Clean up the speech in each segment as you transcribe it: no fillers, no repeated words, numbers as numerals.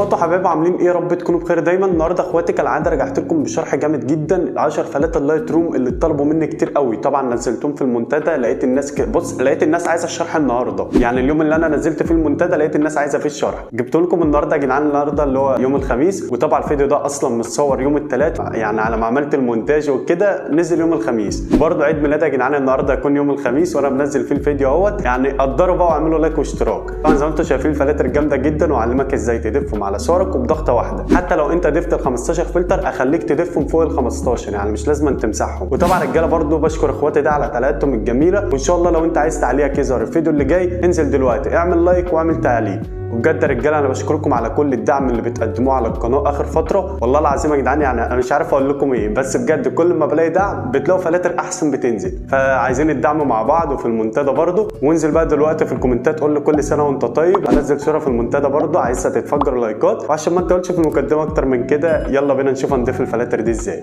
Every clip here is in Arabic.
اخواتي وحبايبي عاملين ايه؟ رب تكونوا بخير دايما. النهارده اخواتي كالعاده رجعت لكم بشرح جامد جدا 10 فلات اللايت روم اللي اتطلبوا مني كتير قوي. طبعا نزلتهم في المنتدى، لقيت الناس بص لقيت الناس عايزه الشرح النهارده، يعني اليوم اللي انا نزلت فيه المنتدى لقيت الناس عايزه فيه الشرح. جبت لكم النهارده يا جدعان، النهارده اللي هو يوم الخميس، وطبعا الفيديو ده اصلا متصور يوم الثلاث، يعني على ما عملت المونتاج وكده نزل يوم الخميس. وبرده عيد ميلادي يا جدعان النهارده هيكون يوم الخميس وانا بنزل فيه الفيديو اهوت، يعني قدروا بقى واعملوا لايك واشتراك. طبعا زي ما انتم شايفين الفلاتر جامده جدا، واعلمك ازاي تدفهم على صورك وبضغطه واحده. حتى لو انت ضفت ال 15 فلتر اخليك تدفهم فوق ال 15، يعني مش لازم تمسحهم. وطبعا رجاله برده بشكر اخواتي ده على تعليقاتهم الجميله، وان شاء الله لو انت عايز تعليقك يظهر الفيديو اللي جاي انزل دلوقتي اعمل لايك واعمل تعليق. وبجد يا رجاله انا بشكركم على كل الدعم اللي بتقدموه على القناه اخر فتره، والله العظيم يا جدعان يعني انا مش عارف اقول لكم ايه، بس بجد كل ما بلاقي دعم بتلاقوا فلاتر احسن بتنزل، فعايزين الدعم مع بعض. وفي المنتدى برده، وانزل بقى دلوقتي في الكومنتات قول لي كل سنه وانت طيب. هنزل صوره في المنتدى برده عايزها تتفجر لايكات، وعشان ما تقولش في المقدمه اكتر من كده يلا بينا نشوف هنضيف الفلاتر دي ازاي.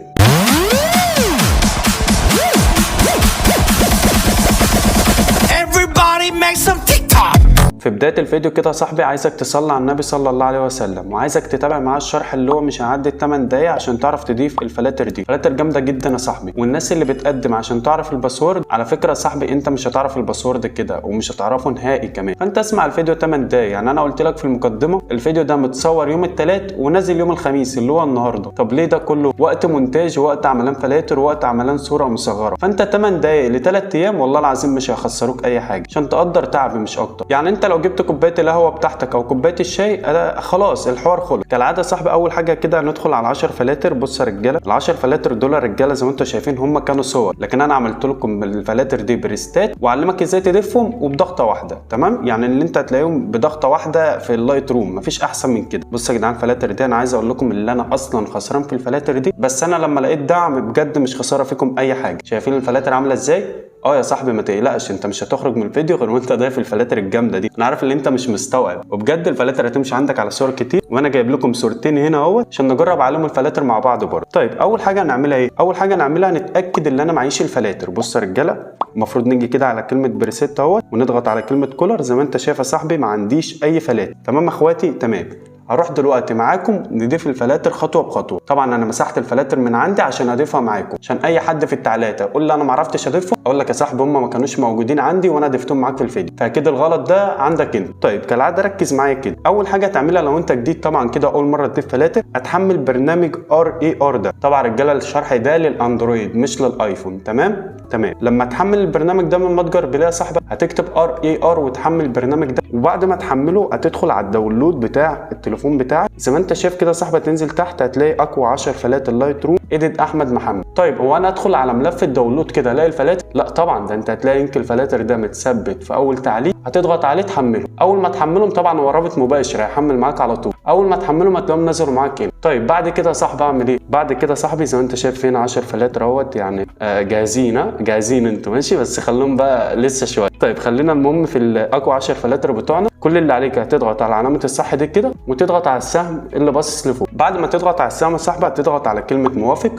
في بدايه الفيديو كده يا صاحبي عايزك تصلي على النبي صلى الله عليه وسلم، وعايزك تتابع معاه الشرح اللي هو مش هيعدي 8 دقايق عشان تعرف تضيف الفلاتر دي. فلاتر جامده جدا يا صاحبي، والناس اللي بتقدم عشان تعرف الباسورد، على فكره يا صاحبي انت مش هتعرف الباسورد كده ومش هتعرفه نهائي كمان. فانت اسمع الفيديو 8 دقايق، يعني انا قلت لك في المقدمه الفيديو ده متصور يوم الثلاث ونازل يوم الخميس اللي هو النهارده. طب ليه ده كله؟ وقت مونتاج ووقت عملان فلاتر ووقت عملان صوره مصغره. فانت 8 دقايق ل3 ايام والله العظيم مش هيخسروك اي حاجه، عشان تقدر تعبي مش اكتر. يعني انت لو جبت كوبايه القهوه بتاعتك او كوبايه الشاي خلاص الحوار خلص. كالعاده يا صاحبي اول حاجه كده هندخل على 10 فلاتر. بص يا رجاله ال10 فلاتر دول رجاله زي ما انتم شايفين هم كانوا صور، لكن انا عملت لكم الفلاتر دي بريستات واعلمك ازاي تضيفهم وبضغطه واحده. تمام، يعني اللي انت هتلاقيهم بضغطه واحده في اللايت روم، مفيش احسن من كده. بص يا جدعان الفلاتر دي انا عايز اقول لكم اللي انا اصلا خسران في الفلاتر دي، بس انا لما لقيت دعم بجد مش خساره فيكم اي حاجه. شايفين الفلاتر عامله ازاي؟ يا صاحبي ما تقلقش، انت مش هتخرج من الفيديو غير وانت ضايف الفلاتر الجامده دي. انا عارف ان انت مش مستوعب، وبجد الفلاتر هتمشي عندك على صور كتير، وانا جايب لكم صورتين هنا اهوت عشان نجرب عليهم الفلاتر مع بعض برضه. طيب اول حاجه هنعملها ايه؟ اول حاجه نعملها نتاكد ان انا معيش الفلاتر. بص يا رجاله المفروض نيجي كده على كلمه بريسيت اهوت ونضغط على كلمه كولر زي ما انت شايف يا صاحبي. ما عنديش اي فلاتر. تمام يا اخواتي؟ تمام. هروح دلوقتي معاكم نضيف الفلاتر خطوه بخطوه. طبعا انا مسحت الفلاتر من عندي عشان اضيفها معاكم، عشان اي حد في التعليقات يقول لي انا ما عرفتش اضيفهم، اقول لك يا صاحبي هم ما كانوش موجودين عندي وانا ضفتهم معاك في الفيديو، فاكيد الغلط ده عندك انت. طيب كالعاده ركز معايا كده. اول حاجه تعملها لو انت جديد طبعا كده اول مره تضيف فلاتر، هتحمل برنامج RAR ده. طبعا رجاله الشرح ده للاندرويد مش للايفون. تمام. لما تحمل البرنامج ده من متجر بلاي يا صاحبي هتكتب RAR وتحمل البرنامج ده، وبعد ما تحمله هتدخل على الداونلود بتاع التليفون بتاعك زي ما انت شايف كده يا صاحبي. تنزل تحت هتلاقي اقوى 10 فلاتر اللايت روم ايديت احمد محمد. طيب هو انا ادخل على ملف الداونلود كده الاقي الفلاتر؟ لا طبعا، ده انت هتلاقي لينك الفلاتر ده متثبت في اول تعليق، هتضغط عليه تحمله. اول ما تحملهم طبعا هو رابط مباشر هيحمل معاك على طول، اول ما تحملهم هتلاقيهم نزلوا معاك هنا. طيب بعد كده يا صاحبي اعمل ايه؟ بعد كده يا صاحبي زي ما انت شايف هنا 10 فلاتر اهوت، يعني جاهزين انتوا ماشي، بس خلوهم بقى لسه شويه. طيب خلينا المهم في الاقوى 10 فلاتر بتوعنا. كل اللي عليك هتضغط على علامه الصح دي كده وتضغط على السهم اللي باصص لفوق. بعد ما تضغط على السهم يا صاحبي هتضغط على كلمه موافق،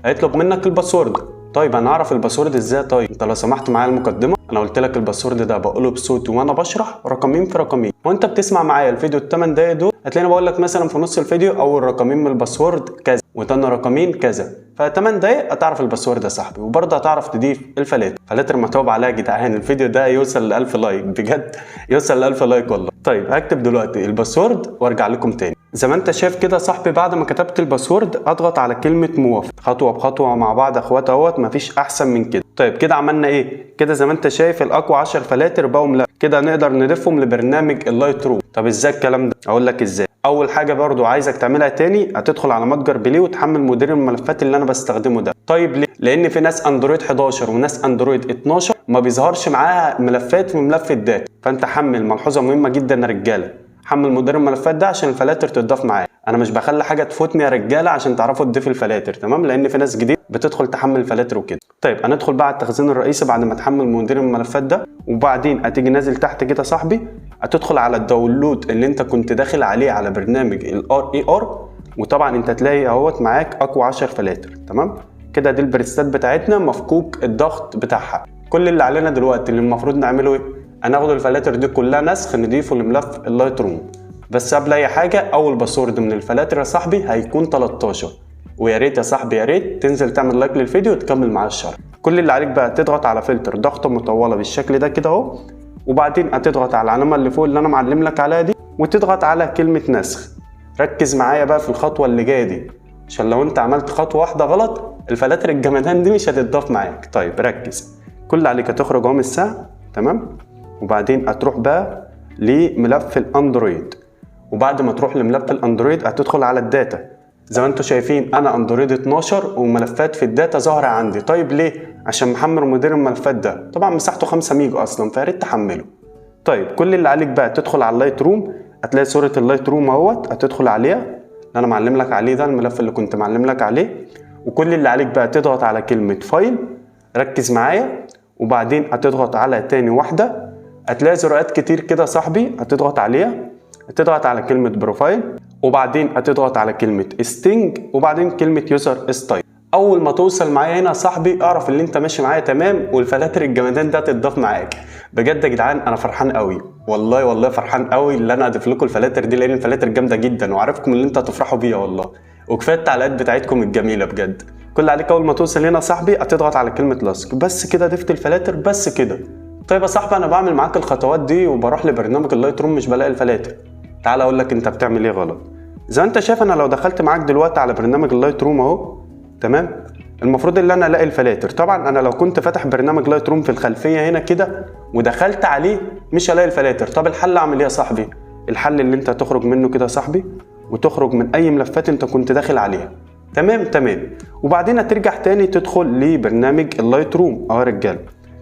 هيطلب منك الباسورد. طيب انا اعرف الباسورد ازاي؟ طيب انت لو سمحت معايا المقدمه، انا قلت لك الباسورد ده بقوله بصوتي وانا بشرح رقمين في رقمين، وانت بتسمع معايا الفيديو ال8 دقايق دول هتلاقيني بقول لك مثلا في نص الفيديو اول رقمين من الباسورد كذا وتاني رقمين كذا، ف8 دقايق هتعرف الباسورد يا صاحبي، وبرضه هتعرف تضيف فلاتر متوب عليها يا جدعان. الفيديو ده يوصل ل 1000 لايك بجد، يوصل ل 1000 لايك والله. طيب هكتب دلوقتي الباسورد وارجع لكم تاني. زي ما انت شايف كده يا صاحبي بعد ما كتبت الباسورد اضغط على كلمه موافق، خطوه بخطوه مع بعض اخوات اهوت، مفيش احسن من كده. طيب كده عملنا ايه؟ كده زي ما انت شايف الاقوى 10 فلاتر بقوا كده نقدر نضيفهم لبرنامج اللايت روم. طب ازاي الكلام ده؟ اقول لك ازاي. اول حاجه برضو عايزك تعملها تاني، هتدخل على متجر بلاي وتحمل مدير الملفات اللي انا بستخدمه ده. طيب ليه؟ لان في ناس اندرويد 11 وناس اندرويد 12 ما بيظهرش معاها ملفات في ملف الداتا، فانت حمل. ملحوظه مهمه جدا يا رجاله، حمل مدير الملفات ده عشان الفلاتر تضاف معايا. انا مش بخلي حاجه تفوتني يا رجاله عشان تعرفوا تضيفوا الفلاتر. تمام، لان في ناس جديد بتدخل تحمل الفلاتر وكده. طيب هندخل بقى على التخزين الرئيسي بعد ما تحمل مدير الملفات ده، وبعدين هتيجي نازل تحت كده صاحبي، هتدخل على الداونلود اللي انت كنت داخل عليه على برنامج RAR، وطبعا انت تلاقي اهوت معاك اقوى 10 فلاتر. تمام كده، دي البريستات بتاعتنا مفكوك الضغط بتاعها. كل اللي علينا دلوقتي اللي المفروض نعمله ايه؟ هناخد الفلاتر دي كلها نسخ نضيفه لملف اللايت روم. بس قبل اي حاجه اول باسورد من الفلاتر يا صاحبي هيكون 13. ويا ريت يا صاحبي يا ريت تنزل تعمل لايك للفيديو وتكمل معايا الشرح. كل اللي عليك بقى تضغط على فلتر ضغطه مطوله بالشكل ده كده اهو، وبعدين هتضغط على العلامه اللي فوق اللي انا معلم لك عليها دي وتضغط على كلمه نسخ. ركز معايا بقى في الخطوه اللي جايه دي عشان لو انت عملت خطوه واحده غلط الفلاتر الجمدان دي مش هتتضاف معاك. طيب ركز، كل اللي عليك هتخرج اهو من الساعه تمام، وبعدين هتروح بقى لملف الاندرويد، وبعد ما تروح لملف الاندرويد هتدخل على الداتا. زي ما انتم شايفين انا اندرويد 12 وملفات في الداتا ظاهره عندي. طيب ليه؟ عشان محمل مدير الملفات ده، طبعا مساحته 5 ميجا اصلا فياريت تحمله. طيب كل اللي عليك بقى تدخل على اللايت روم، هتلاقي صوره اللايت روم اهوت، هتدخل عليها اللي انا معلم لك عليه ده، الملف اللي كنت معلم لك عليه. وكل اللي عليك بقى تضغط على كلمه فايل، ركز معايا، وبعدين هتضغط على تاني واحده، هتلاقي زرارات كتير كده صاحبي هتضغط عليها. هتضغط على كلمه بروفايل، وبعدين هتضغط على كلمه ستينج، وبعدين كلمه يوزر ستايل. اول ما توصل معايا هنا يا صاحبي اعرف ان انت ماشي معايا تمام والفلاتر الجمدان ده هتتضاف معاك. بجد يا جدعان انا فرحان قوي، والله فرحان قوي اللي انا اضيف لكم الفلاتر دي، لان الفلاتر جامده جدا وعارفكم اللي انتوا هتفرحوا بيها والله. وكفايه التعليقات بتاعتكم الجميله بجد. كل اللي عليك اول ما توصل هنا يا صاحبي هتضغط على كلمه لاسك. بس كده ضفت الفلاتر بس كده. طيب يا صاحبي انا بعمل معاك الخطوات دي وبروح لبرنامج اللايت روم مش بلاقي الفلاتر. تعال اقول لك انت بتعمل ايه غلط. زي ما انت شايف انا لو دخلت معاك دلوقتي على برنامج اللايت روم اهو تمام، المفروض ان انا الاقي الفلاتر. طبعا انا لو كنت فاتح برنامج لايت روم في الخلفيه هنا كده ودخلت عليه مش هلاقي الفلاتر. طب الحل اعمل ايه يا صاحبي؟ الحل اللي انت هتخرج منه كده يا صاحبي وتخرج من اي ملفات انت كنت داخل عليها تمام، وبعدين هترجع تاني تدخل لبرنامج اللايت روم اهو يا رجاله،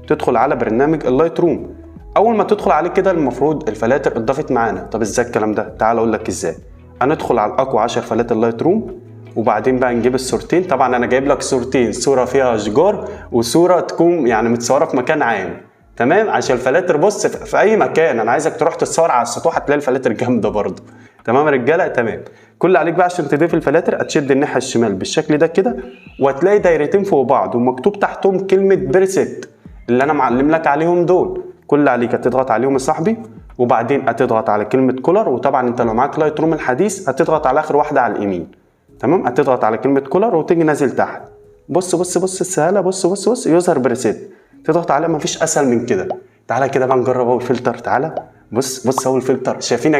تدخل على برنامج اللايت روم. اول ما تدخل عليه كده المفروض الفلاتر اتضافت معانا. طب ازاي الكلام ده؟ تعال اقول لك ازاي. هندخل على الاقوى 10 فلاتر لايت روم، وبعدين بقى نجيب الصورتين. طبعا انا جايب لك صورتين، صوره فيها اشجار وصوره تكون يعني متصوره في مكان عام تمام، عشان الفلاتر بص في اي مكان انا عايزك تروح تتصور على السطوح هتلاقي الفلاتر جامده برضه. تمام يا رجاله؟ تمام. كل اللي عليك بقى عشان تضيف الفلاتر هتشد الناحيه الشمال بالشكل ده كده، وهتلاقي دايرتين فوق بعض ومكتوب تحتهم كلمه بريسيت اللي انا معلم لك عليهم دول. كل اللي عليك هتضغط عليهم يا صاحبي، وبعدين هتضغط على كلمه كولر. وطبعا انت لو معاك لايت روم الحديث هتضغط على اخر واحده على اليمين تمام، هتضغط على كلمه كولر وتيجي نازل تحت. بص السهاله، بص يظهر بريسيت، تضغط عليها. مفيش اسهل من كده. تعالى كده بقى نجرب اول فلتر. تعالى بص اول فلتر. شايفين يا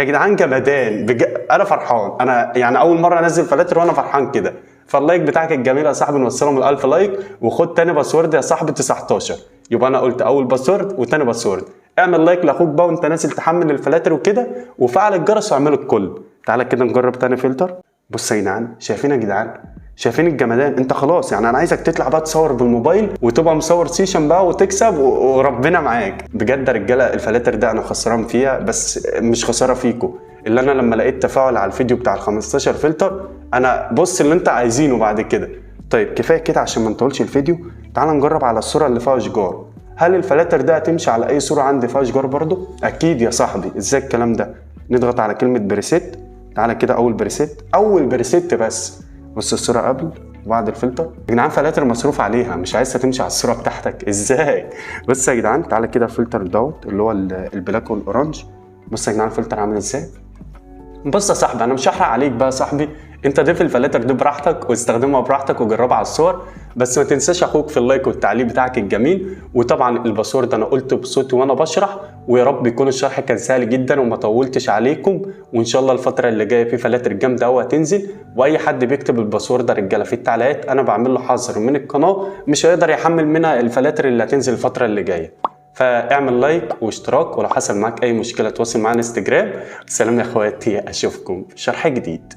جدعان جمدان انا فرحان. انا يعني اول مره انزل فلاتر وانا فرحان كده. فاللايك بتاعك الجميل يا صاحبي نوصلهم ل 1000 لايك، وخد تاني باسورد يا صاحبي 19. يبقى انا قلت اول باسورد وتاني باسورد. اعمل لايك لاخوك بقى وانت نازل تحمل الفلاتر وكده، وفعل الجرس واعمله الكل. تعالى كده نجرب تاني فلتر. بص يا جدعان، شايفين يا جدعان؟ شايفين الجمدان؟ انت خلاص يعني انا عايزك تطلع بقى تصور بالموبايل وتبقى مصور سيشن بقى وتكسب وربنا معاك. بجد يا رجاله الفلاتر ده انا خسران فيها، بس مش خساره فيكم. اللي انا لما لقيت تفاعل على الفيديو بتاع ال 15 فلتر انا بص اللي انت عايزينه بعد كده. طيب كفايه كده عشان ما نطولش الفيديو. تعال نجرب على الصوره اللي فيها اشجار. هل الفلاتر ده هتمشي على اي صوره عندي فيها اشجار برضو؟ اكيد يا صاحبي. ازاي الكلام ده؟ نضغط على كلمه بريسيت. تعالى كده اول بريسيت بس. بص الصوره قبل وبعد الفلتر. يا جدعان فلاتر مصروف عليها، مش عايزها تمشي على الصوره بتاعتك. ازاي؟ بص يا جدعان تعالى كده الفلتر دوت اللي هو البلاك والاورنج. بص يا جدعان الفلتر عامل ازاي. بص يا صاحبي انا مش هحرق عليك بقى يا صاحبي، انت ضيف الفلاتر دي براحتك واستخدمها براحتك وجربها على الصور، بس ما تنساش اخوك في اللايك والتعليق بتاعك الجميل. وطبعا الباسورد انا قلته بصوتي وانا بشرح، ويا رب يكون الشرح كان سهل جدا وما طولتش عليكم. وان شاء الله الفتره اللي جايه في فلاتر جامده قوي هتنزل، واي حد بيكتب الباسورد يا رجاله في التعليقات انا بعمل له حظر من القناه، مش هيقدر يحمل منها الفلاتر اللي هتنزل الفتره اللي جايه. فاعمل لايك واشتراك، ولو حصل معاك اي مشكله تواصل معانا انستجرام. سلام يا اخواتي، اشوفكم في شرح جديد.